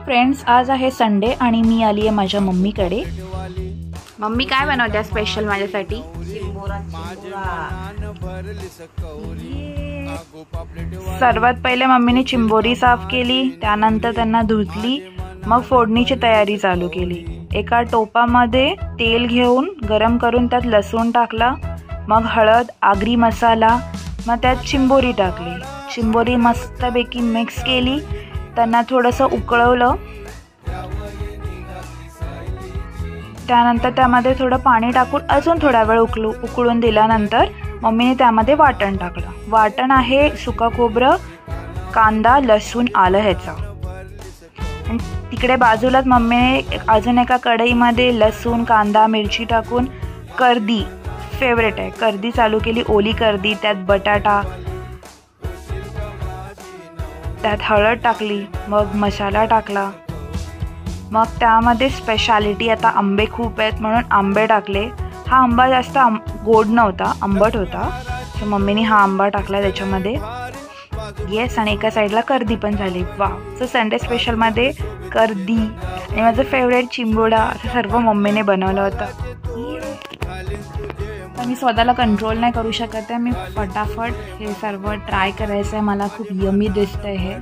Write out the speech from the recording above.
Friends, आज आहे Sunday आणि मी आली आहे माझ्या मम्मीकडे। मम्मी काय बनवते स्पेशल माझ्यासाठी? सर्वात पहिले मम्मीने चिंबोरी साफ केली, त्यानंतर त्यांना धुतली, मग फोडणीची तयारी चालू केली। एका टोपामध्ये तेल घेऊन गरम करून त्यात लसूण टाकला, मग हळद, आगरी मसाला, मग त्यात चिंबोरी टाकली। चिंबोरी मस्तपैकी मिक्स केली, त्यांना थोडंसं उकळवलं, त्यानंतर त्यामध्ये थोडं पाणी टाकून अजून थोडा वेळ उकळून दिल्यानंतर मम्मीने त्यामध्ये वाटण टाकलं। वाटण आहे सुका खोबरं, कांदा, लसूण, आलं ह्याचा। तिकडे बाजूलाच मम्मीने अजून एका कढईमध्ये लसूण, कांदा, मिरची टाकून कर्दी, फेवरेट आहे कर्दी, चालू केली। ओली कर्दी, त्यात बटाटा, त्यात हळद टाकली, मग मसाला टाकला, मग त्यामध्ये स्पेशालिटी, आता आंबे खूप आहेत म्हणून आंबे टाकले। हा आंबा जास्त गोड नव्हता, आंबट होता, तर मम्मीने हा आंबा टाकला त्याच्यामध्ये। येस, आणि एका साईडला कर्दी पण झाली। वा, सो संडे स्पेशलमध्ये कर्दी आणि माझं फेवरेट चिंबोडा, असं सर्व मम्मीने बनवलं होतं। तर मी स्वतःला कंट्रोल नाही करू शकत आहे, मी फटाफट हे सर्व ट्राय करायचं आहे। मला खूप यमी दिसतंय हे।